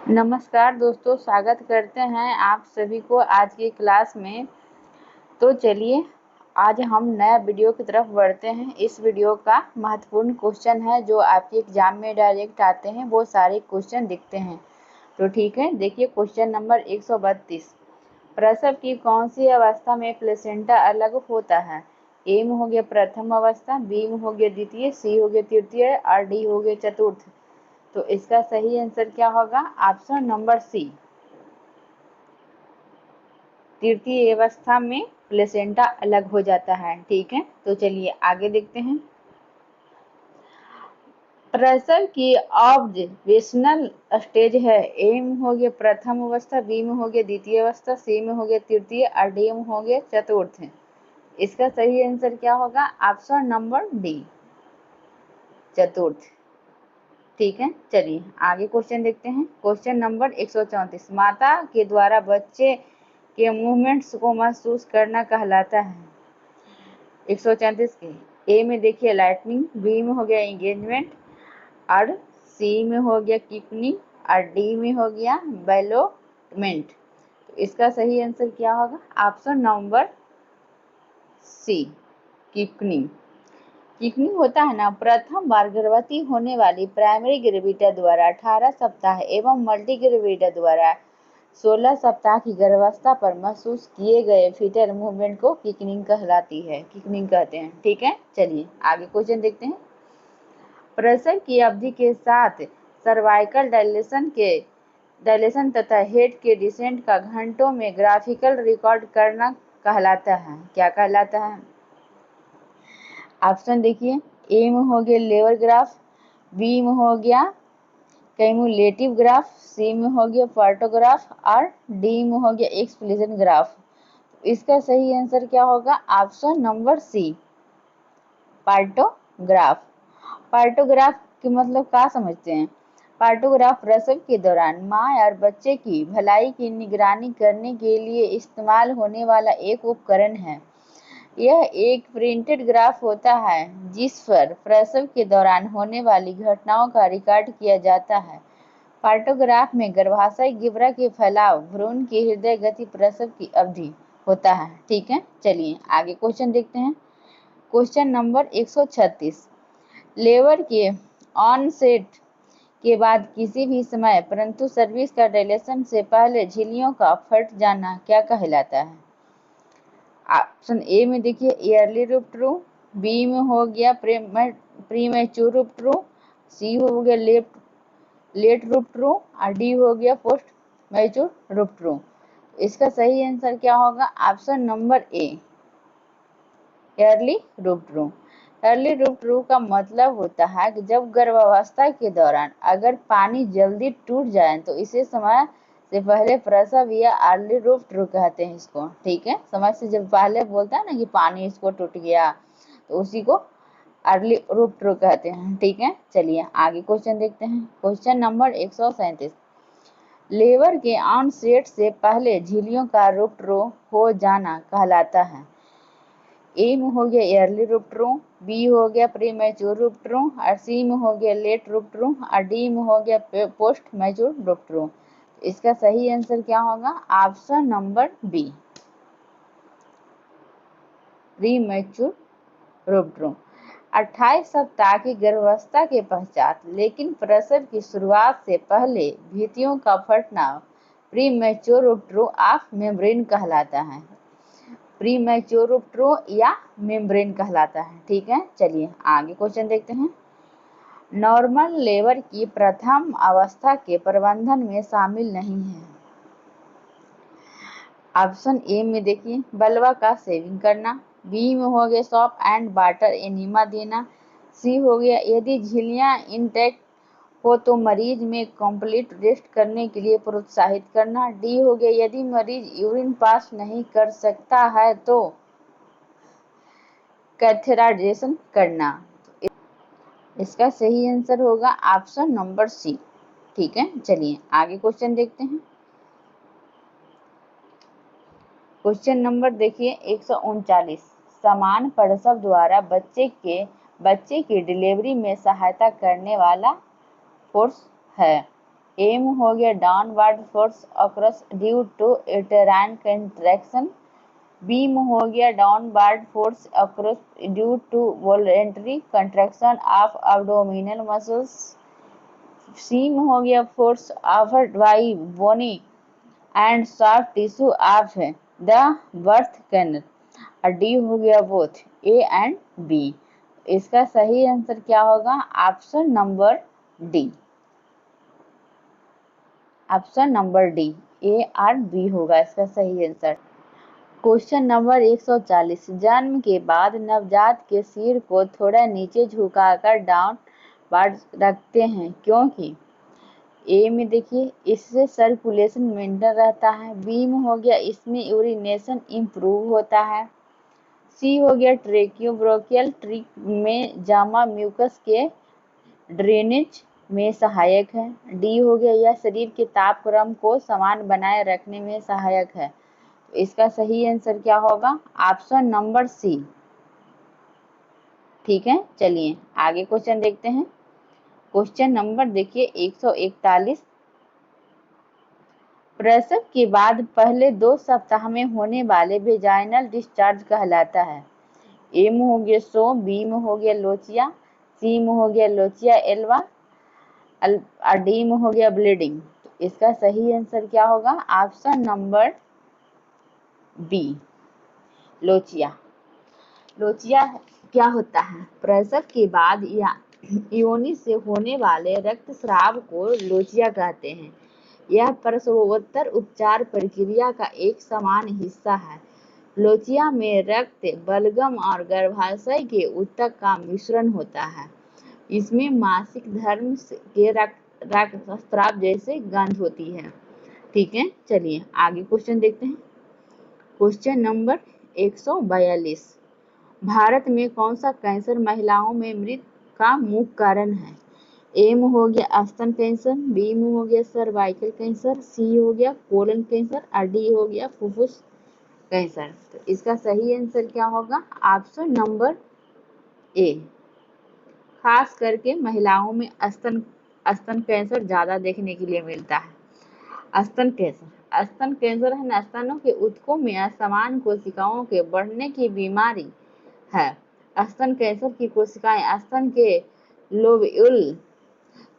नमस्कार दोस्तों, स्वागत करते हैं आप सभी को आज की क्लास में। तो चलिए आज हम नया वीडियो की तरफ बढ़ते हैं। इस वीडियो का महत्वपूर्ण क्वेश्चन है जो आपके एग्जाम में डायरेक्ट आते हैं, वो सारे क्वेश्चन दिखते हैं। तो ठीक है, देखिए क्वेश्चन नंबर 132। प्रसव की कौन सी अवस्था में प्लेसेंटा अलग होता है? ए में हो गया प्रथम अवस्था, बी में हो गया द्वितीय, सी हो गया तृतीय और डी हो गया चतुर्थ। तो इसका सही आंसर क्या होगा? ऑप्शन नंबर सी, तृतीय अवस्था में प्लेसेंटा अलग हो जाता है। ठीक है, तो चलिए आगे देखते हैं। प्रसव की ऑब्जर्वेशनल स्टेज है। ए में हो गया प्रथम अवस्था, बी में हो गया द्वितीय अवस्था, सी में हो गया तृतीय और डी में हो गया चतुर्थ। इसका सही आंसर क्या होगा? ऑप्शन नंबर डी, चतुर्थ। ठीक है, चलिए आगे क्वेश्चन देखते हैं। Question number 134। माता के द्वारा बच्चे के मूवमेंट्स को महसूस करना कहलाता है। 134 के ए में देखिए लाइटनिंग, बी में हो गया एंगेजमेंट और सी में हो गया किपनिंग और डी में हो गया बेलोटमेंट। तो इसका सही आंसर क्या होगा? ऑप्शन नंबर सी, किपनिंग। किपनिंग होता है ना, प्रथम बार गर्भवती होने वाली प्राइमरी ग्रेविटा द्वारा 18 सप्ताह एवं मल्टी ग्रेविटा द्वारा 16 सप्ताह की गर्भावस्था पर महसूस किए गए फीटल मूवमेंट को किकनिंग कहलाती है, किकनिंग कहते हैं। ठीक है, चलिए आगे क्वेश्चन देखते हैं। प्रसव की अवधि के साथ सर्वाइकल डायलेशन तथा हेड के डिसेंट का घंटों में ग्राफिकल रिकॉर्ड करना कहलाता है। क्या कहलाता है? ऑप्शन देखिए, ए में हो गया लेवर ग्राफ, बी में हो गया कैमुलेटिव ग्राफ, सी में हो गया फोटोग्राफ और डी में हो गया एक्सप्लेशन ग्राफ। इसका सही आंसर क्या होगा? Option number C, partograph. Partograph के मतलब क्या समझते हैं? पार्टोग्राफ प्रसव के दौरान मां और बच्चे की भलाई की निगरानी करने के लिए इस्तेमाल होने वाला एक उपकरण है। यह एक प्रिंटेड ग्राफ होता है जिस पर प्रसव के दौरान होने वाली घटनाओं का रिकॉर्ड किया जाता है। पार्टोग्राफ में गर्भाशय गिब्रा के फैलाव, भ्रूण की हृदय गति, प्रसव की अवधि होता है। ठीक है, चलिए आगे क्वेश्चन देखते हैं। Question number 136। लेबर के ऑनसेट के बाद किसी भी समय परंतु सर्विस का डायलेशन से पहले झिल्लियों का फट जाना क्या कहलाता है? ऑप्शन ए में देखिए ईयरली रूपट्रू, बी में हो गया प्रीमेच्योर रूपट्रू, सी हो गया लेट रूपट्रू और डी हो गया पोस्ट मैच्योर रूपट्रू। इसका सही आंसर क्या होगा? Option number A, early rupture. Early rupture का मतलब होता है कि जब गर्भावस्था के दौरान अगर पानी जल्दी टूट जाए तो इसे समय से पहले प्रसव या अर्ली रूपट्रू कहते हैं इसको। ठीक है, समय से जब पहले बोलता है ना कि पानी इसको टूट गया तो उसी को अर्ली रूपट्रू कहते हैं। ठीक है, चलिए आगे क्वेश्चन देखते हैं। Question number 137। लेबर के ऑनसेट से पहले झिल्लियों का रूपट्रू हो जाना कहलाता है। ए में हो गया ईयरली रूपट्रू, बी हो गया प्रीमेच्योर रूपट्रू और सी में हो गया लेट रूपट्रू और डी में हो गया पोस्ट मैच्योर रूपट्रू। इसका सही आंसर क्या होगा? Option number B, premature rupture. 28 सप्ताह की गर्भावस्था के पश्चात लेकिन प्रसव की शुरुआत से पहले भित्तियों का फटना प्रीमेच्योर रूपट्रू ऑफ मेम्ब्रेन कहलाता है। प्रीमेच्योर रूपट्रू या मेम्ब्रेन कहलाता है। ठीक है, चलिए आगे क्वेश्चन देखते हैं। नॉर्मल लेबर की प्रथम अवस्था के प्रबंधन में शामिल नहीं है। ऑप्शन ए में देखिए बलवा का सेविंग करना, बी में हो गया सॉप एंड वाटर एनिमा देना, सी हो गया यदि झिल्लियां इंटैक्ट हो तो मरीज में कंप्लीट रेस्ट करने के लिए प्रोत्साहित करना, डी हो गया यदि मरीज यूरिन पास नहीं कर सकता है तो कैथेटराइजेशन करना। इसका सही आंसर होगा ऑप्शन नंबर सी। ठीक है, चलिए आगे क्वेश्चन देखते हैं। क्वेश्चन नंबर देखिए 139। समान प्रसव द्वारा बच्चे की डिलीवरी में सहायता करने वाला फोर्स है। एम हो गया downward force across due to uterine contraction. बीम हो गया downward force across due to voluntary contraction of abdominal muscles. सीम हो गया force offered by bony and soft tissue of the birth canal. और डी हो गया बोथ ए एंड बी। इसका सही आंसर क्या होगा? Option number D. Option number D, A और बी होगा इसका सही आंसर। क्वेश्चन नंबर 140, जन्म के बाद नवजात के सिर को थोड़ा नीचे झुकाकर डाउनवर्ड रखते हैं क्योंकि ए में देखिए इससे सर्कुलेशन मेंटेन रहता है। बी में हो गया इसमें यूरिनेशन इम्प्रूव होता है। सी हो गया ट्रेकियोब्रोकियल ट्री में जमा म्यूकस के ड्रेनेज में सहायक है। डी हो गया यह शरीर के तापक्रम को समान बनाए रखने में सहायक है। तो इसका सही आंसर क्या होगा? Option number C. ठीक है, चलिए आगे क्वेश्चन देखते हैं। क्वेश्चन नंबर देखिए 141, प्रसव के बाद पहले 2 सप्ताह में होने वाले वेजाइनल डिस्चार्ज कहलाता है। ए में हो गया सो, बी में हो गया लोचिया, सी में हो गया लोचिया एल्वा और डी में हो गया ब्लीडिंग। तो इसका सही आंसर क्या होगा? Option number B, lochia. Lochia क्या होता है? प्रसव के बाद या योनि से होने वाले रक्तस्राव को लोचिया कहते हैं। यह प्रसवोत्तर उपचार प्रक्रिया का एक समान हिस्सा है। लोचिया में रक्त, बलगम और गर्भाशय के ऊतक का मिश्रण होता है। इसमें मासिक धर्म के रक्तस्राव जैसे गंध होती है। ठीक है, चलिए आगे क्वेश्चन देखते हैं। क्वेश्चन नंबर 142, भारत में कौन सा कैंसर महिलाओं में मृत्यु का मुख्य कारण है? ए में हो गया स्तन कैंसर, बी में हो गया सर्वाइकल कैंसर, सी हो गया कोलन कैंसर और डी हो गया फुफ्फुस कैंसर। तो इसका सही आंसर क्या होगा? ऑप्शन नंबर ए। खास करके महिलाओं में स्तन कैंसर ज्यादा देखने के लिए मिलता है। स्तन कैंसर है ना, स्तनों के ऊतकों में असमान कोशिकाओं के बढ़ने की बीमारी है। स्तन कैंसर की कोशिकाएं स्तन के लोब्यूल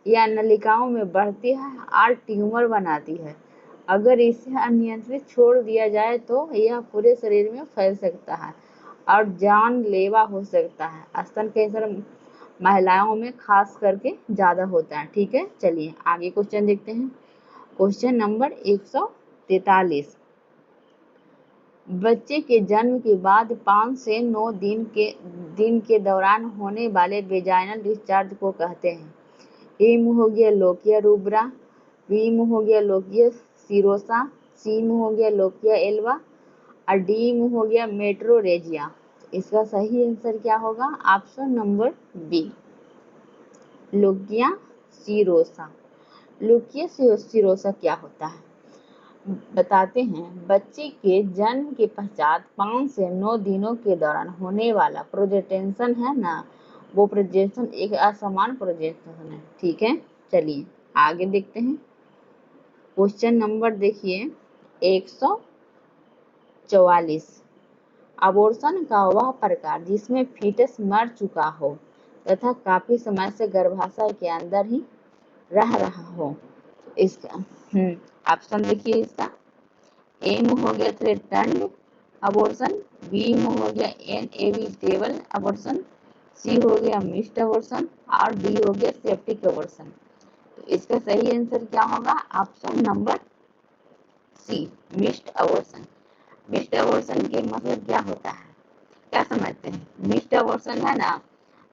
या नलिकाओं में बढ़ती है और ट्यूमर बनाती है। अगर इसे अनियंत्रित छोड़ दिया जाए तो यह पूरे शरीर में फैल सकता है और जानलेवा हो सकता है। स्तन कैंसर महिलाओं में खास करके ज्यादा होता है। ठीक है, चलिए आगे क्वेश्चन देखते हैं। क्वेश्चन नंबर 143, बच्चे के जन्म के बाद 5 से 9 दिन के दौरान होने वाले वेजाइनल डिस्चार्ज को कहते हैं। ए में हो गया लोकिया रूब्रा, बी में हो गया लोकिया सीरोसा, सी में हो गया लोकिया एल्वा और डी में हो गया मेट्रोरेजिया। इसका सही आंसर क्या होगा? Option number B, lochia serosa. Lochia serosa क्या होता है बताते हैं। बच्चे के जन्म के पश्चात 5 से 9 दिनों के दौरान होने वाला प्रोजेक्टेशन है ना, वो प्रोजेक्शन एक असमान प्रोजेक्शन है। ठीक है, चलिए आगे देखते हैं। क्वेश्चन नंबर देखिए 144, अबॉर्शन का वह प्रकार जिसमें फीटस मर चुका हो तथा काफी समय से गर्भाशय के अंदर ही रह रहा हो। इसका ऑप्शन देखिए इसका। ए में हो गया थ्रेटन्ड अबॉर्शन, बी में हो गया इनएविटेबल अबॉर्शन, सी हो गया मिस्ड अबॉर्शन और डी हो गया सेप्टिक अबॉर्शन। तो इसका सही आंसर क्या होगा? Option number C, missed abortion. Missed abortion के मतलब क्या होता है, क्या समझते हैं? मिस्ड अबॉर्शन है ना,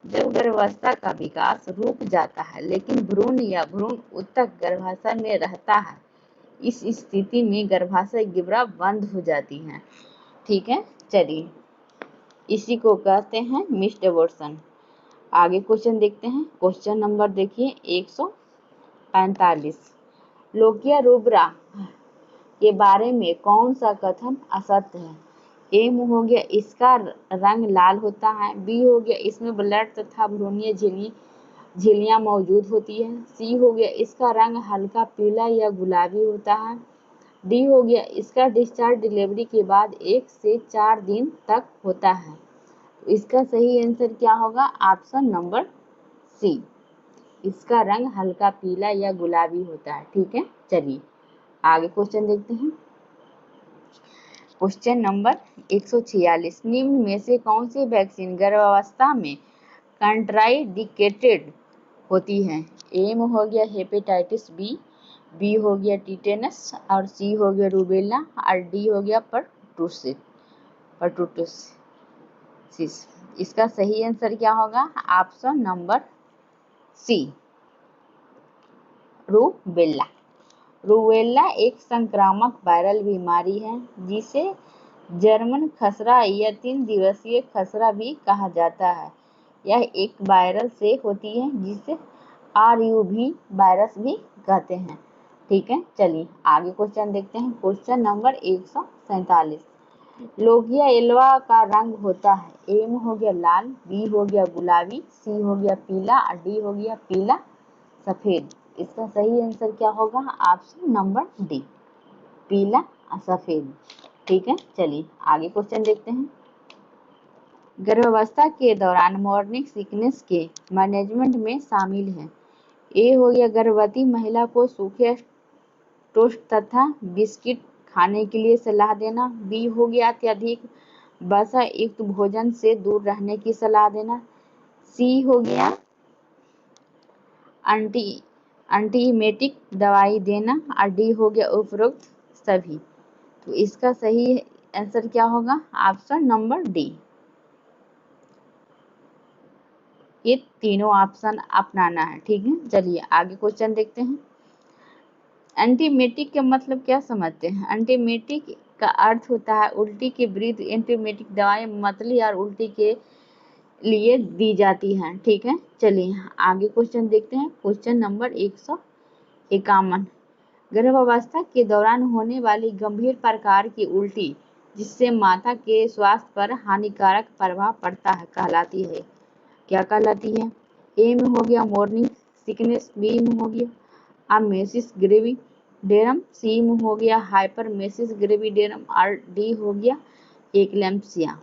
जब गर्भावस्था का विकास रुक जाता है लेकिन भ्रूण या भ्रूण ऊतक गर्भाशय में रहता है। इस स्थिति में गर्भाशय गिब्रा बंद हो जाती है। ठीक है, चलिए इसी को कहते हैं मिस्ड अबॉर्शन। आगे क्वेश्चन देखते हैं। क्वेश्चन नंबर देखिए 145, लोकिया रूब्रा के बारे में कौन सा कथन असत्य है? ए में हो गया इसका रंग लाल होता है, बी हो गया इसमें ब्लड तथा भ्रूणीय झिल्ली झिल्लियां मौजूद होती है। सी हो गया इसका रंग हल्का पीला या गुलाबी होता है। डी हो गया इसका डिस्चार्ज डिलीवरी के बाद 1 से 4 दिन तक होता है। तो इसका सही आंसर क्या होगा? ऑप्शन नंबर सी, इसका रंग हल्का पीला या गुलाबी होता है। ठीक है, चलिए आगे क्वेश्चन देखते हैं। क्वेश्चन नंबर 146, निम्न में से कौन सी वैक्सीन गर्भावस्था में कंट्राइंडिकेटेड होती है? ए में हो गया हेपेटाइटिस बी, बी हो गया टीटेनस और सी हो गया रूबेला और डी हो गया परटूसिस। इसका सही आंसर क्या होगा? Option number C, rubella. Rubella एक संक्रामक वायरल बीमारी है जिसे जर्मन खसरा या 3 दिवसीय खसरा भी कहा जाता है। यह एक वायरस से होती है जिसे RUV वायरस भी कहते हैं। ठीक है, चलिए आगे क्वेश्चन देखते हैं। क्वेश्चन नंबर 147, लोगिया एल्वा का रंग होता है? ए में हो गया लाल, बी हो गया गुलाबी, सी हो गया पीला और डी हो गया पीला सफेद। इसका सही आंसर क्या होगा? ऑप्शन नंबर डी, पीला और सफेद। ठीक है, चलिए आगे क्वेश्चन देखते हैं। गर्भावस्था के दौरान मॉर्निंग सिकनेस के मैनेजमेंट में शामिल है। ए हो गया गर्भवती महिला को सूखे टोस्ट तथा बिस्किट खाने के लिए सलाह देना। बी हो गया अत्यधिक वसा युक्त भोजन से दूर रहने की सलाह देना। सी हो गया एंटीमेटिक दवाई देना और डी हो गया उपरोक्त सभी। तो इसका सही आंसर क्या होगा? ऑप्शन नंबर डी, ये तीनों ऑप्शन अपनाना है। ठीक है, चलिए आगे क्वेश्चन देखते हैं। एंटीमेटिक का मतलब क्या समझते हैं? एंटीमेटिक का अर्थ होता है उल्टी के विरुद्ध एंटीमेटिक दवाएं मतली और उल्टी के लिए दी जाती हैं। ठीक है, चलिए आगे क्वेश्चन देखते हैं। क्वेश्चन नंबर 151, गर्भावस्था के दौरान होने वाली गंभीर प्रकार की उल्टी जिससे माता के स्वास्थ्य पर हानिकारक प्रभाव पड़ता है कहलाती है, क्या कहलाती है? ए में हो गया मॉर्निंग सिकनेस, बी में हो गया अमेसिस ग्रेविडेरम, सी में हो गया हाइपरमेसिस ग्रेविडेरम और डी हो गया एक्लैम्प्सिया।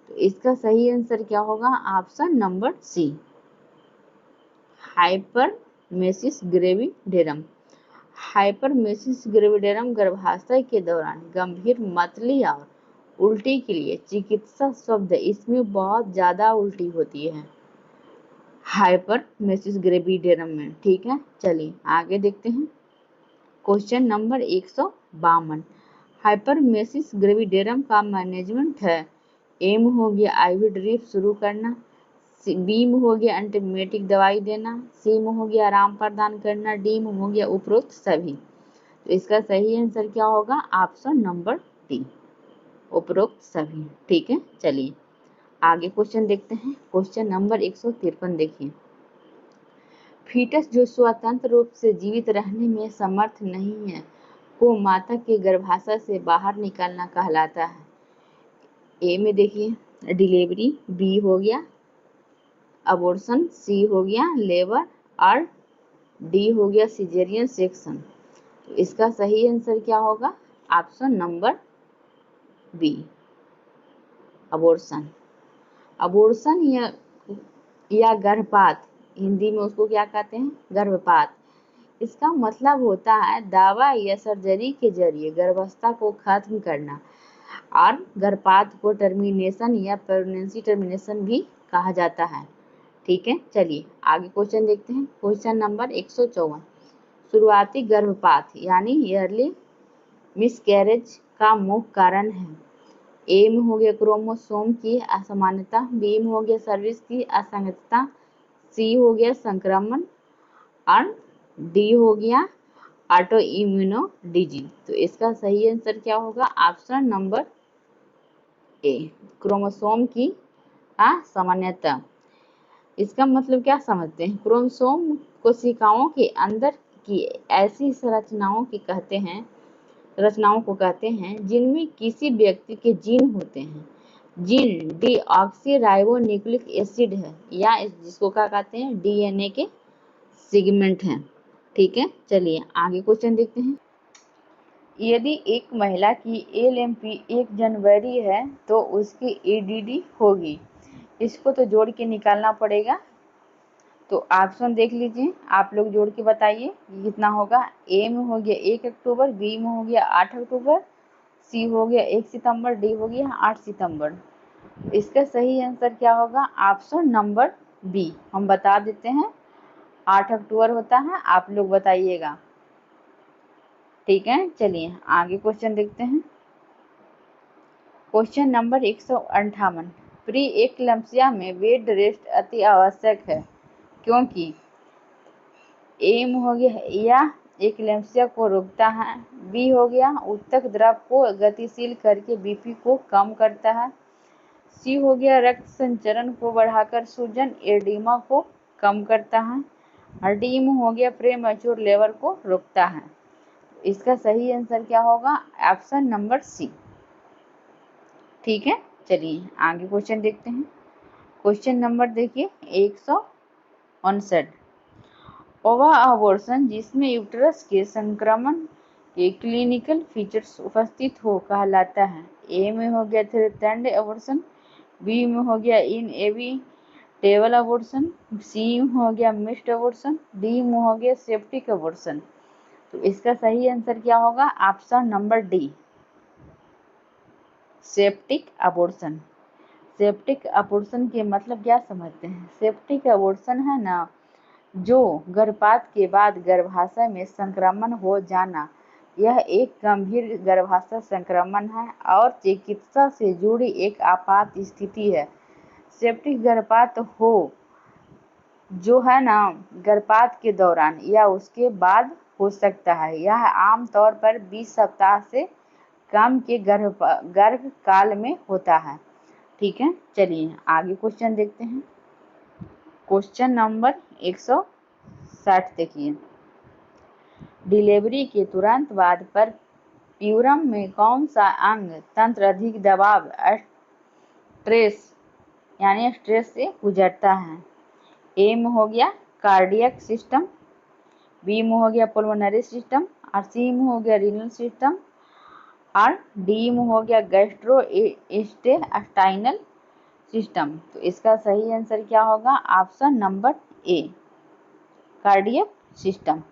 तो इसका सही आंसर क्या होगा? Option number C, hyperemesis gravidarum. Hyperemesis gravidarum गर्भाशय के दौरान गंभीर मतली और उल्टी के लिए चिकित्सा शब्द, इसमें बहुत ज्यादा उल्टी होती है हाइपरमेसिस ग्रेविडेरम में। ठीक है, चलिए आगे देखते हैं। क्वेश्चन नंबर 152, हाइपरमेसिस ग्रेविडेरम का मैनेजमेंट है। ए में हो गया आईवी ड्रिप शुरू करना, बी में हो गया एंटीमेटिक दवाई देना, सी में हो गया आराम प्रदान करना, डी में हो गया उपरोक्त सभी। तो इसका सही आंसर क्या होगा? ऑप्शन नंबर डी, उपरोक्त सभी। ठीक है, चलिए आगे क्वेश्चन देखते हैं। क्वेश्चन नंबर 153 देखिए, फीटस जो स्वतंत्र रूप से जीवित रहने में समर्थ नहीं है को माता के गर्भाशय से बाहर निकालना कहलाता है। ए में देखिए डिलीवरी, बी हो गया अबॉर्शन, सी हो गया लेबर और डी हो गया सिजेरियन सेक्शन। तो इसका सही आंसर क्या होगा? Option number B, abortion. Abortion या गर्भपात, हिंदी में उसको क्या कहते हैं? गर्भपात। इसका मतलब होता है दवा या सर्जरी के जरिए गर्भावस्था को खत्म करना, और गर्भपात को टर्मिनेशन या प्रेगनेंसी टर्मिनेशन भी कहा जाता है। ठीक है, चलिए आगे क्वेश्चन देखते हैं। क्वेश्चन नंबर 154, शुरुआती गर्भपात यानी ईयरली मिसकैरेज का मुख्य कारण है। ए में हो गया क्रोमोसोम की असामान्यता, बी में हो गया सर्विस की असंगतता, सी हो गया संक्रमण और डी हो गया ऑटो इम्यूनो डिजीज। तो इसका सही आंसर क्या होगा? ऑप्शन नंबर ए, क्रोमोसोम की असामान्यता। इसका मतलब क्या समझते हैं? क्रोमोसोम कोशिकाओं के अंदर की ऐसी रचनाओं को कहते हैं जिनमें किसी व्यक्ति के जीन होते हैं जीन डीऑक्सी एसिड है, या जिसको क्या कहते हैं, डीएनए के सेगमेंट हैं। ठीक है, चलिए आगे क्वेश्चन देखते हैं। यदि एक महिला की LMP 1 जनवरी है तो उसकी EDD होगी, इसको तो जोड़ के निकालना पड़ेगा। तो ऑप्शन देख लीजिए, आप लोग जोड़ के बताइए कितना होगा। ए में हो गया 1 अक्टूबर, बी में हो गया 8 अक्टूबर, सी हो गया 1 सितंबर, डी हो गया 8 सितंबर। इसका सही आंसर क्या होगा? Option number B. हम बता देते हैं 8 अक्टूबर होता है, आप लोग बताइएगा। ठीक है, चलिए आगे क्वेश्चन देखते हैं। Question number 158। प्री एक्लम्सिया में बेड रेस्ट अति आवश्यक है क्योंकि एम हो गया या एक्लम्सिया को रोकता है, बी हो गया उत्तक द्रव को गतिशील करके बीपी को कम करता है, सी हो गया रक्त संचरण को बढ़ाकर सूजन एडिमा को कम करता है, और डी में हो गया प्रेमैच्योर लेबर को रोकता है। इसका सही आंसर क्या होगा? Option number C. ठीक है, चलिए आगे क्वेश्चन देखते हैं। क्वेश्चन नंबर देखिए 159। ओवा अबॉर्शन जिसमें यूट्रस के संक्रमण के क्लिनिकल फीचर्स उपस्थित हो कहलाता है। ए में हो गया थ्रेटन्ड अबॉर्शन, बी में हो गया इनएविटेबल अबॉर्शन, सी में हो गया मिस्ड अबॉर्शन, डी में हो गया सेप्टिक अबॉर्शन। तो इसका सही आंसर क्या होगा? Option number D, septic abortion. Septic abortion के मतलब क्या समझते हैं? सेप्टिक अबॉर्शन है ना, जो गर्भपात के बाद गर्भाशय में संक्रमण हो जाना, यह एक गंभीर गर्भाशय संक्रमण है और चिकित्सा से जुड़ी एक आपात स्थिति है। सेप्टिक गर्भपात हो जो है ना, गर्भपात के दौरान या उसके बाद हो सकता है। यह आमतौर पर 20 सप्ताह से कम के गर्भ काल में होता है। ठीक है, चलिए आगे क्वेश्चन देखते हैं। क्वेश्चन नंबर 160 देखिए। डिलीवरी के तुरंत बाद पर प्यूरम में कौन सा अंग तंत्र अधिक दबाव स्ट्रेस से गुजरता है? ए में हो गया कार्डियक सिस्टम, बी में हो गया पुल्मोनरी सिस्टम, और सी में हो गया रीनल सिस्टम, और डी में हो गया गैस्ट्रोइंटेस्टाइनल सिस्टम। तो इसका सही आंसर क्या होगा? ऑप्शन नंबर ए, कार्डियक सिस्टम।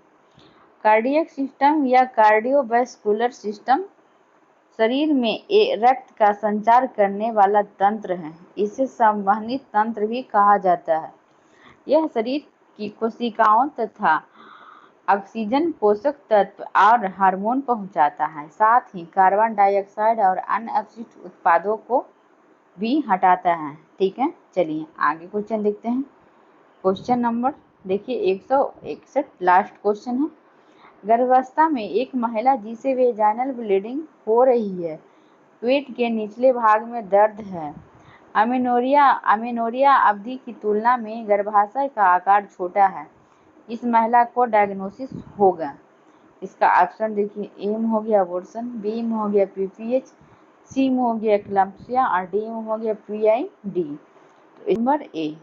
कार्डियक सिस्टम या कार्डियोवैस्कुलर सिस्टम शरीर में रक्त का संचार करने वाला तंत्र है। इसे संवहनी तंत्र भी कहा जाता है। यह शरीर की कोशिकाओं तथा ऑक्सीजन, पोषक तत्व और हार्मोन पहुंचाता है, साथ ही कार्बन डाइऑक्साइड और अन्य अपशिष्ट उत्पादों को भी हटाता है। ठीक है, चलिए आगे क्वेश्चन देखते हैं। क्वेश्चन नंबर देखिए 161, लास्ट क्वेश्चन है। गर्भावस्था में एक महिला जिसे वेजाइनल ब्लीडिंग हो रही है, पेट के निचले भाग में दर्द है, अमेनोरिया अवधि की तुलना में गर्भाशय का आकार छोटा है, इस महिला को डायग्नोसिस होगा। इसका ऑप्शन देखिए, ए में हो गया अबॉर्शन, बी में हो गया PPH, सी में हो गया एक्लम्प्सिया, और डी में हो गया PID। तो नंबर ए,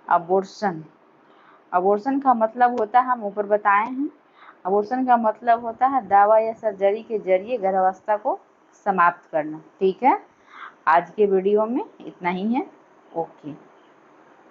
अबॉर्शन। अबॉर्शन का मतलब होता है, हम ऊपर बताए हैं, अबॉर्शन का मतलब होता है दवा या सर्जरी के जरिए गर्भावस्था को समाप्त करना। ठीक है, आज के वीडियो में इतना ही है। ओके।